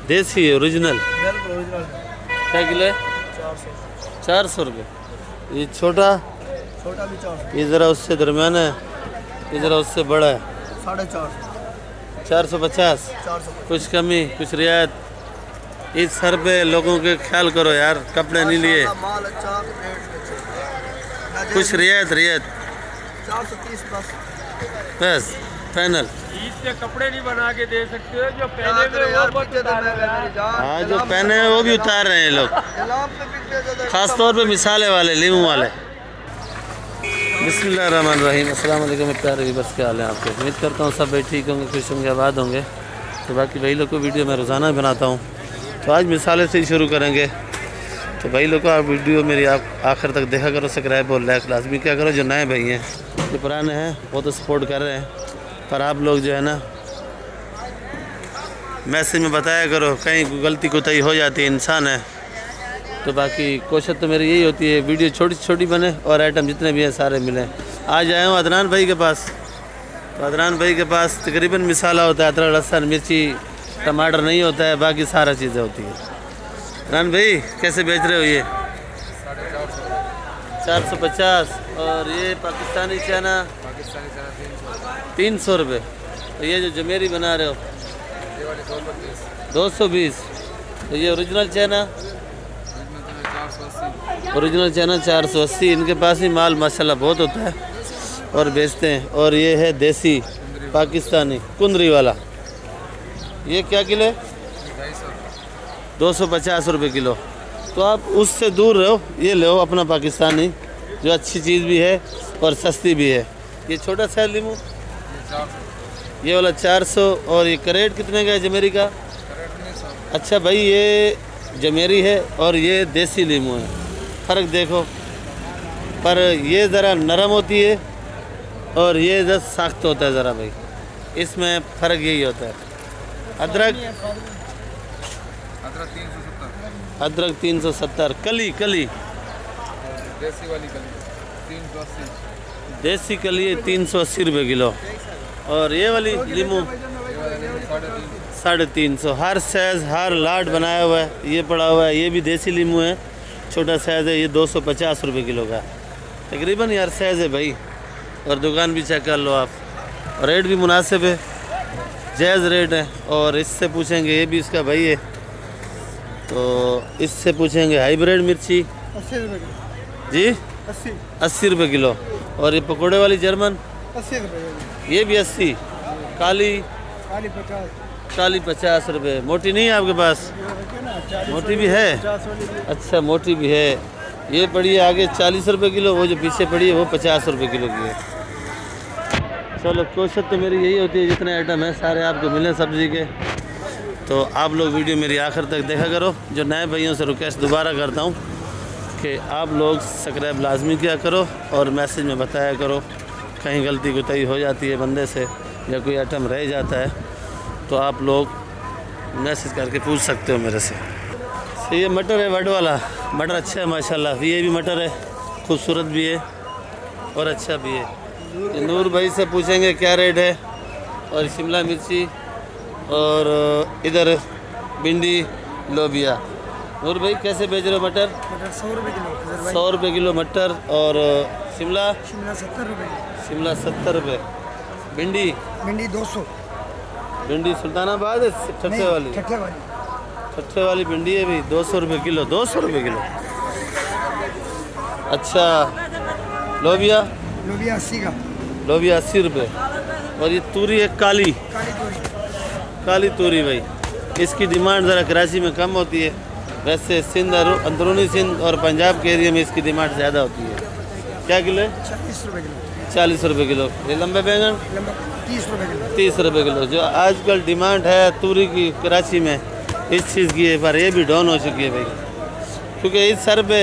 देसी है, ओरिजिनल। क्या किलो है? 400 रुपये। ये छोटा भी 400। ये ज़रा उससे दरमियान है, ये ज़रा उससे बड़ा है। 450। 450। कुछ कमी, कुछ रियायत? इस सर पे लोगों के ख्याल करो यार, कपड़े नहीं लिए। माल अच्छा, कुछ रियायत 430 प्लस बस फाइनल। ईद के कपड़े नहीं बना के दे सकते हो, जो पहने हुए वो बहुत उतार रहे हैं। हाँ, जो पहने हैं वो भी उतार रहे हैं लोग, खास तौर पे मिसाले वाले, लीमू वाले। बिस्मिल्लाहिर्रहमानिर्रहीम। अस्सलाम वालेकुम प्यारे व्यूअर्स, क्या हाल है आपके? उम्मीद करता हूँ सब भाई ठीक होंगे, खुश होंगे, आबाद होंगे। तो बाकी भाई लोग को वीडियो मैं रोज़ाना बनाता हूँ, तो आज मिसाले से ही शुरू करेंगे। तो भाई लोग को आप वीडियो मेरी आप आखिर तक देखा करो, सब्सक्राइब और लाइक लाजमी क्या करो। जो नए भाई हैं, जो पुराने हैं वो तो सपोर्ट कर रहे हैं, पर आप लोग जो है ना मैसेज में बताया करो, कहीं गलती कोताही हो जाती है, इंसान है। तो बाकी कोशिश तो मेरी यही होती है वीडियो छोटी छोटी बने और आइटम जितने भी हैं सारे मिलें। आज आया हूँ अदनान भाई के पास। तो अदनान भाई के पास तकरीबन मिसाला होता है, अदरक लहसुन मिर्ची टमाटर नहीं होता है, बाकी सारा चीज़ें होती है। अदनान भाई कैसे बेच रहे हो? ये 450। और ये पाकिस्तानी चना 300 रुपये। तो ये जो जमेरी बना रहे हो 220। तो ये ओरिजिनल चना 480। इनके पास ही माल माशाल्लाह बहुत होता है और बेचते हैं। और ये है देसी पाकिस्तानी कुंदरी वाला। ये क्या किलो है? 250 रुपये किलो। तो आप उससे दूर रहो, ये लो अपना पाकिस्तानी, जो अच्छी चीज़ भी है और सस्ती भी है। ये छोटा साइज लीमू ये वाला 400। और ये करेट कितने का है जमेरी का? अच्छा भाई, ये जमेरी है और ये देसी लीमू है, फ़र्क देखो। पर ये ज़रा नरम होती है और ये ज़रा सख्त होता है ज़रा भाई, इसमें फ़र्क यही होता है। अदरक 370। कली देसी कली है 380 रुपये किलो। और ये वाली लीमू 350। हर साइज़ हर लाट बनाया हुआ है, ये पड़ा हुआ है। ये भी देसी लीमू है, छोटा साइज़ है, ये 250 रुपये किलो का तकरीबन हर साइज़ है भाई। और दुकान भी चेक कर लो आप, और रेट भी मुनासिब है, जायज़ रेट है। और इससे पूछेंगे, ये भी इसका भाई है, तो इससे पूछेंगे हाइब्रिड मिर्ची 80 रुपये जी 80 रुपये किलो। और ये पकोड़े वाली जर्मन 80 रुपये। ये भी 80। काली 50 रुपये। मोटी नहीं है आपके पास? मोटी भी है? अच्छा, मोटी भी है। ये पड़ी है आगे 40 रुपये किलो, वो जो पीछे पड़ी है वो 50 रुपये किलो की है। चलो, कोशिश तो मेरी यही होती है जितने आइटम है सारे आपको मिलें सब्ज़ी के। तो आप लोग वीडियो मेरी आखिर तक देखा करो। जो नए भाइयों से रिक्वेस्ट दोबारा करता हूँ कि आप लोग सब्सक्राइब लाजमी किया करो और मैसेज में बताया करो, कहीं गलती कोताही हो जाती है बंदे से या कोई आइटम रह जाता है तो आप लोग मैसेज करके पूछ सकते हो मेरे से। तो ये मटर है वड वाला, मटर अच्छा है माशाल्लाह। ये भी मटर है, खूबसूरत भी है और अच्छा भी है। ये नूर भाई से पूछेंगे क्या रेट है। और शिमला मिर्ची और इधर भिंडी लोबिया। नूर भाई कैसे बेच रहे हो मटर? 100 रुपये किलो। 100 रुपये किलो मटर। और शिमला 70 रुपये। शिमला 70 रुपये। भिंडी 200। भिंडी सुल्तानाबाद है, ठट्ठे वाली भिंडी है भी 200 रुपये किलो। 200 रुपये किलो। अच्छा, लोबिया 80 का। लोबिया 80 रुपये। और ये तूरी है काली तूरी भाई, इसकी डिमांड ज़रा कराची में कम होती है, वैसे सिंध अंदरूनी सिंध और पंजाब के एरिया में इसकी डिमांड ज़्यादा होती है। क्या किलो है? 40 रुपये किलो। 40 रुपये किलो। ये लंबे बैंगन 30 रुपये किलो। 30 रुपये किलो। जो आजकल डिमांड है तूरी की कराची में इस चीज़ की है, पर ये भी डाउन हो चुकी है भाई, क्योंकि इस सर पे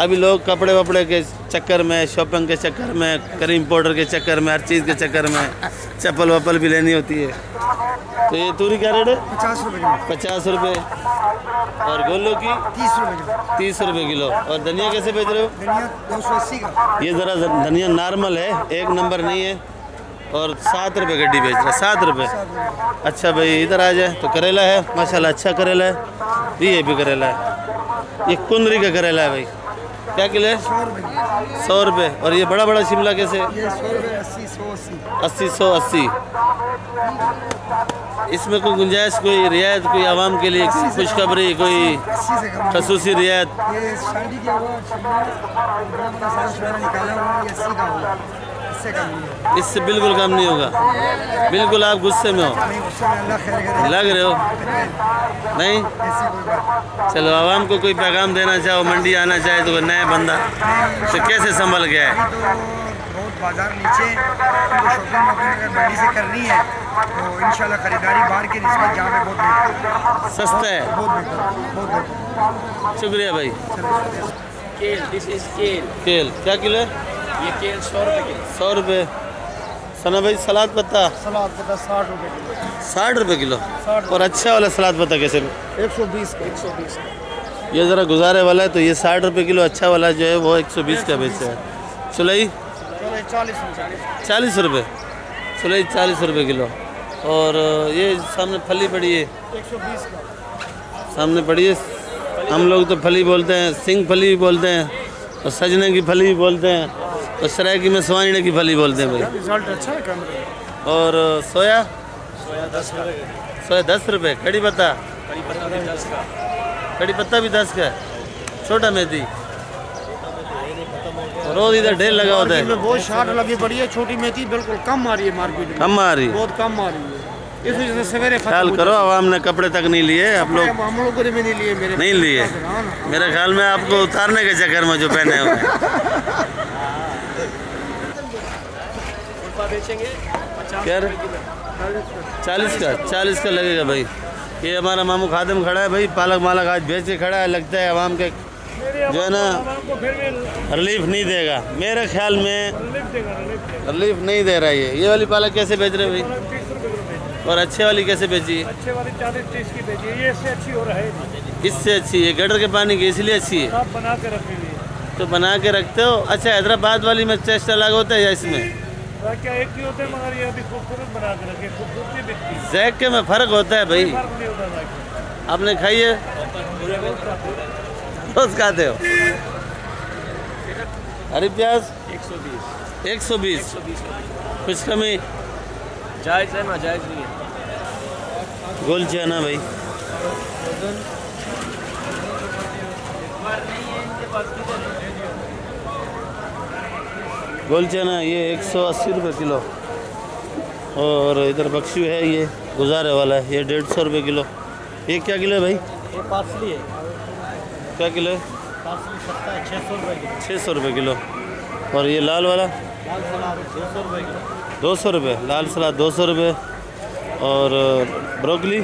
अभी लोग कपड़े वपड़े के चक्कर में, शॉपिंग के चक्कर में, क्रीम पाउडर के चक्कर में, हर चीज़ के चक्कर में चप्पल वप्पल भी लेनी होती है। तो ये तूरी क्या रेट है? 50 रुपये किलो। 50 रुपये। और गोलो की 30 रुपये किलो। 30 रुपये किलो। और धनिया कैसे बेच रहे हो? धनिया 280 का। ये ज़रा धनिया नॉर्मल है, एक नंबर नहीं है। और 7 रुपये गड्डी बेच रहा है, 7 रुपये। अच्छा भाई इधर आ जाए तो करेला है माशाल्लाह, अच्छा करेला है, ये भी करेला है, ये कुंदरी का करेला है भाई। क्या किलो है? 100 रुपये। और ये बड़ा बड़ा शिमला कैसे? ये 100 रुपये, 80, 180। 180। इसमें कोई गुंजाइश, कोई रियायत, कोई आवाम के लिए खुशखबरी, कोई 80 से कम। खसूसी रियायत? ये शादी के हुआ शिमला बड़ा बड़ा सारा शहर निकाला हुआ है, ये 80 का हुआ, इससे कम नहीं होगा। इससे बिल्कुल कम नहीं होगा। बिल्कुल आप गुस्से में हो, नहीं, उससे अल्लाह खैर करे। लग रहे हो नहीं? ऐसी कोई बात चलो आवाम को कोई पैगाम देना चाहो, मंडी आना चाहे तो नया बंदा तो कैसे संभल गया है? नहीं। तो बहुत बाजार नीचे, उनको शॉपिंग वॉपिंग अगर मंडी से करनी है तो इंशाल्लाह खरीदारी बाहर की निस्बत जहाँ पे बहुत बेहतर, सस्ता है। बहुत बेहतर, बहुत बेहतर। शुक्रिया भाई। केल, दिस इज केल। केल क्या किलो है? ये केल 100 रुपये किलो। 100 रुपये। सना भाई सलाद पत्ता सलाद पता 60 रुपये किलो। 60 रुपये किलो। 60 और अच्छा वाला सलाद पत्ता कैसे? 120 का, 120 का। ये ज़रा गुजारे वाला है तो ये 60 रुपये किलो, अच्छा वाला जो है वो 120 का बेचता है। सुलई 40 रुपये, सुलई 40 रुपये किलो। और ये सामने फली पड़ी है, 120 का। सामने पड़ी है, हम लोग तो फली बोलते हैं, सिंग फली भी बोलते हैं, और सजने की फली भी बोलते हैं, और सरायकी में सवाइने की फली बोलते हैं भाई। रिजल्ट अच्छा है कैमरे। और सोया? सोया 10 का। सोया 10 रुपये। कड़ी पत्ता? कड़ी पत्ता भी 10 का। कड़ी पत्ता भी 10 का है। छोटा मेथी रोज इधर ढेर लगा होता है। में बहुत शार्ट लगी पड़ी है, छोटी मेथी बिल्कुल कम आ रही है मार्केट में, कम आ रही, बहुत कम आ रही है। इस वजह से सवेरे ख्याल करो आवाम ने कपड़े तक नहीं लिए, आप लोग हम लोगों ने भी नहीं लिए, मेरे नहीं लिए। मेरे ख्याल में आपको उतारने के चक्कर में जो पहने हुए हैं। बेचेंगे 50 क्या रे? रुपये किलो। 40 का लगेगा भाई। ये हमारा मामू खादिम खड़ा है भाई, पालक मालक आज बेच के खड़ा है, लगता है आवाम के जो है ना रिलीफ नहीं देगा। मेरे ख्याल में रिलीफ नहीं दे रहा है। ये वाली पालक कैसे बेच रहे भाई? और अच्छे वाली कैसे बेची? अच्छे वाली 40-30 की बेची है, ये इससे अच्छी हो रहा है। इससे अच्छी है गटर के पानी की, इसलिए अच्छी है। आप बना के रखेंगे तो बना के रखते हो। अच्छा हैदराबाद वाली में टेस्ट अलग होता है या इसमें? क्या एक ही होते हैं, मगर ये अभी खूबसूरत बना के रखे, खूबसूरती दिखती है, जायके में फ़र्क होता है भाई। फर्क नहीं होता जाके। आपने खाई है? रोज खाते हो? हरी प्याज 120। कुछ कमी? जायज़ है ना, जायज़ नहीं है। गोल चना भाई गोल चना ये 180 रुपये किलो। और इधर बक्सू है, ये गुजारे वाला है, ये 150 रुपये किलो। ये क्या किलो है भाई? ये पार्सली है, क्या किलो है? पार्सली सस्ता है, 600 रुपये किलो। 600 रुपये किलो। और ये लाल वाला? लाल सलाद 200 रुपये किलो। 200 रुपये। लाल सलाद 200 रुपये। और ब्रोकली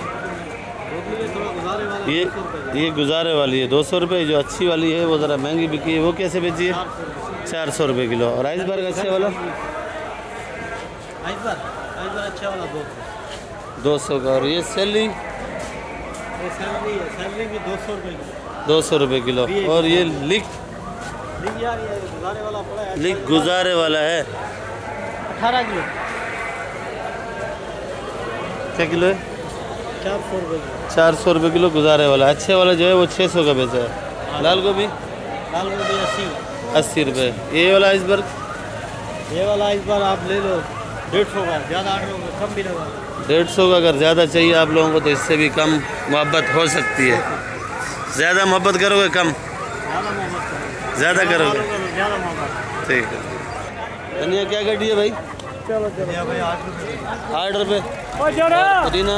ये गुजारे वाली है 200 रुपये। जो अच्छी वाली है वो ज़रा महंगी बिकी है, वो कैसे बेची है? 400 रुपये किलो। और आइसबर्ग अच्छे वाला? आइसबर्ग अच्छा वाला 200 का। और ये सैलरी? सैलरी भी 200 रुपये किलो। 200 रुपये किलो। और ये लिक यार ये गुजारे वाला पड़ा है, लिक गुजारे वाला है 18 किलो। क्या किलो है? 400 रुपये किलो। 400 रुपये किलो गुजारे वाला। अच्छे वाला जो है वो 600 का बेचा है। लाल गोभी? लाल गोभी 80 रुपये। ये वाला आइसबर्ग? ये वाला आइसबर्ग आप ले लो 150 का, ज़्यादा ऑर्डर होगा कम भी लगा। 150 का। अगर ज़्यादा चाहिए आप लोगों को तो इससे भी कम मोहब्बत हो सकती है। ज़्यादा मोहब्बत करोगे कम? ज़्यादा करोगे? ज़्यादा महंगा। ठीक है। धनिया क्या गड्डी है भाई? चलो भाई 8 रुपये। 8 रुपये। पुदीना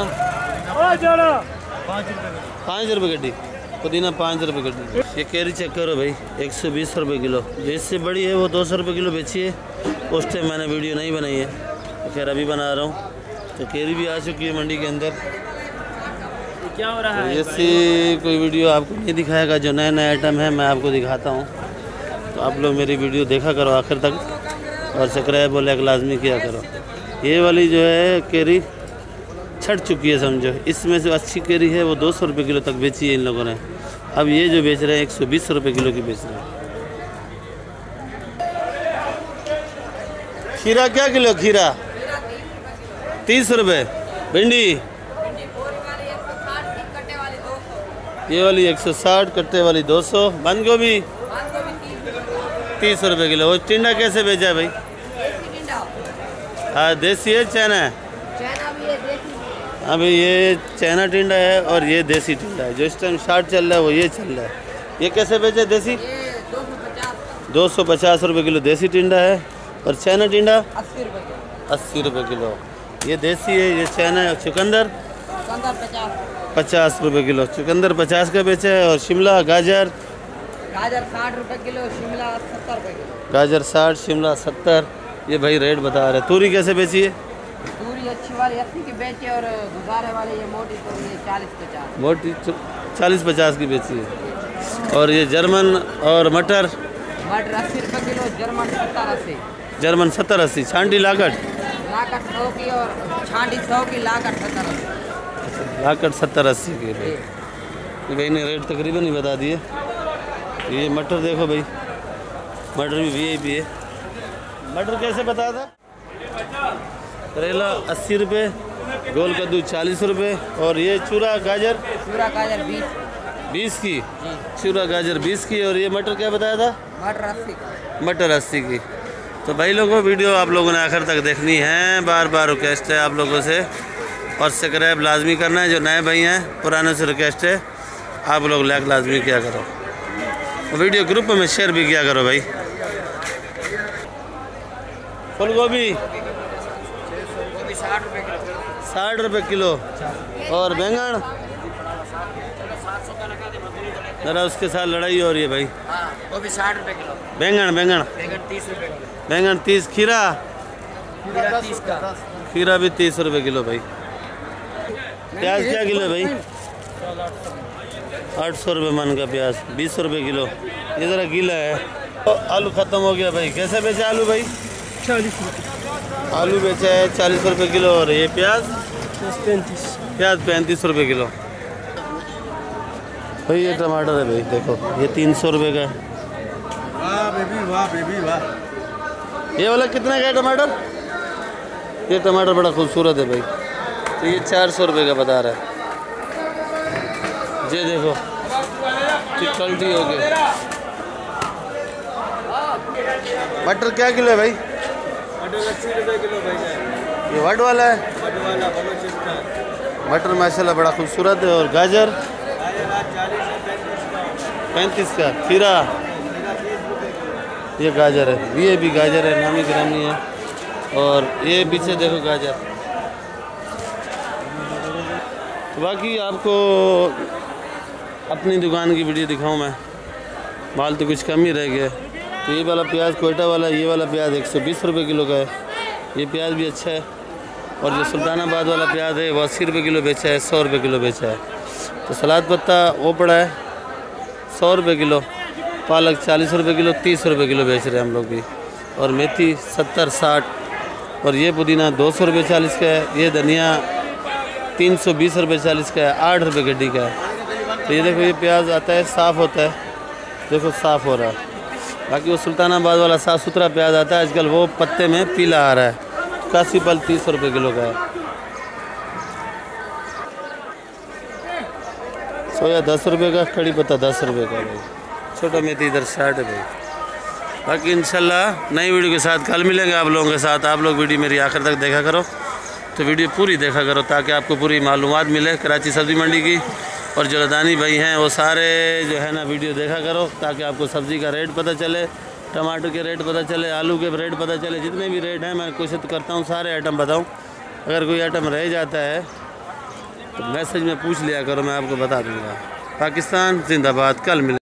5 रुपये गड्डी। पुदीना 5 रुपये गड्डी। ये कैरी चेक करो भाई, 120 रुपये किलो। जो इससे बड़ी है वो 200 रुपये किलो बेची है। उस टाइम मैंने वीडियो नहीं बनाई है, तो खैर अभी बना रहा हूँ। तो कैरी भी आ चुकी है मंडी के अंदर। क्या हो रहा है? ऐसी कोई वीडियो आपको नहीं दिखाएगा, जो नए नए आइटम है मैं आपको दिखाता हूँ। तो आप लोग मेरी वीडियो देखा करो आखिर तक, और सब्सक्राइब और लाइक लाजमी किया करो। ये वाली जो है कैरी छट चुकी है समझो। इसमें से अच्छी कैरी है वो 200 रुपये किलो तक बेची है इन लोगों ने। अब ये जो बेच रहे हैं 120 रुपये किलो की बेच रहे हैं। खीरा क्या किलो? खीरा 30 रुपये। भिंडी ये वाली 160, कट्टे वाली 200। बंद गोभी 30 रुपये किलो। वो टिंडा कैसे बेचा है भाई? हाँ देसी है, चाइना है? अभी ये चाइना टिंडा है और ये देसी टिंडा है। जो इस टाइम शार्ट चल रहा है वो ये चल रहा है। ये कैसे बेचे देसी? 250 रुपये किलो देसी टिंडा है। और चाइना टिंडा 80 रुपये किलो। ये देसी है, ये चाइना है। चुकंदर 50 रुपये किलो। चुकंदर 50 का बेचा है। और शिमला गाजर 60 रुपये किलो, शिमला 70 रुपये किलो। गाजर 60, शिमला 70। ये भाई रेट बता रहे। तूरी कैसे बेची है? तूरी अच्छी वाली 80 की बेचे और गुजारे वाले ये मोटी तूरी है 40-50। मोटी 40-50 की बेची है। और ये जर्मन और मटर 80 रुपये किलो, जर्मन 70-80। जर्मन 70-80। छांटी लाकट 100 की और छांटी 100 की, लाकट 70-80। लाकट 70-80 की भाई। ये भाई ने रेट तकरीबन ही बता दिए। ये मटर देखो भाई, मटर भी VIP है। मटर कैसे बता था? करेला 80 रुपये, गोल कद्दू 40 रुपये। और ये चूरा गाजर 20 की। चूरा गाजर 20 की। और ये मटर क्या बताया था? मटर 80 की। तो भाई लोगों वीडियो आप लोगों ने आखिर तक देखनी है। बार बार रिक्वेस्ट है आप लोगों से। और सब्सक्राइब लाजमी करना है। जो नए भाई हैं, पुराने से रिक्वेस्ट है आप लोग लाइक लाजमी किया करो। और वीडियो ग्रुप में शेयर भी किया करो भाई। फूल गोभी 60 रुपये किलो। और बैंगन जरा उसके साथ लड़ाई हो रही है भाई। वो भी 60 रुपये किलो। बैंगन 30 रुपये किलो। बैंगन 30। खीरा 30 का। खीरा भी 30 रुपये किलो भाई। प्याज क्या किलो भाई? 800 रुपये मन का प्याज। 20 रुपये किलो। ये ज़रा गीला है। तो आलू ख़त्म हो गया भाई। कैसे बेचा आलू भाई? 40 रुपये। आलू बेचा है 40 रुपये किलो। और ये प्याज 35। प्याज 35 रुपये किलो भाई। ये टमाटर है भाई, देखो ये 300 रुपये का है। वाह बेबी वाह। ये वाला कितना का है टमाटर? ये टमाटर बड़ा खूबसूरत है भाई। तो ये 400 रुपये का बता रहा है। ये देखो क्वालिटी हो गई। मटर क्या किलो है भाई? मटर 80 रुपये किलो भाई। ये वट वाला है? मटर माशाल्लाह बड़ा खूबसूरत है। और गाजर 35 का। खीरा ये गाजर है, ये भी गाजर है, नामी गिरामी है। और ये पीछे देखो गाजर। तो बाकी आपको अपनी दुकान की वीडियो दिखाऊं मैं। माल तो कुछ कम ही रह गया। तो ये वाला प्याज कोयटा वाला, ये वाला प्याज 120 रुपये किलो का है। ये प्याज भी अच्छा है। और जो सुल्तानाबाद वाला प्याज है वो 80 रुपये किलो बेचा है, 100 रुपये किलो बेचा है। तो सलाद पत्ता वो पड़ा है 100 रुपये किलो। पालक 40 रुपये किलो, 30 रुपये किलो बेच रहे हैं हम लोग भी। और मेथी 70-60। और ये पुदीना 200 रुपये 40 का है। ये धनिया 320 रुपये 40 का है, 8 रुपये गड्डी का है। तो ये देखो ये प्याज आता है, साफ़ होता है, देखो साफ़ हो रहा है। बाकी वो सुल्तानाबाद वाला साफ़ सुथरा प्याज आता है, आजकल वो पत्ते में पीला आ रहा है। काशी फल 30 रुपये किलो का है। सोया 10 रुपये का, कड़ी पत्ता 10 रुपये का भाई। छोटा मेथी इधर 60 है भाई। बाकी इंशाल्लाह नई वीडियो के साथ कल मिलेंगे आप लोगों के साथ। आप लोग वीडियो मेरी आखिर तक देखा करो, तो वीडियो पूरी देखा करो ताकि आपको पूरी मालूमात मिले कराची सब्ज़ी मंडी की। और जो लदानी भाई हैं वो सारे जो है ना वीडियो देखा करो ताकि आपको सब्ज़ी का रेट पता चले, टमाटर के रेट पता चले, आलू के रेट पता चले। जितने भी रेट हैं मैं कोशिश करता हूँ सारे आइटम बताऊँ। अगर कोई आइटम रह जाता है तो मैसेज में पूछ लिया करो, मैं आपको बता दूँगा। पाकिस्तान जिंदाबाद। कल मिले।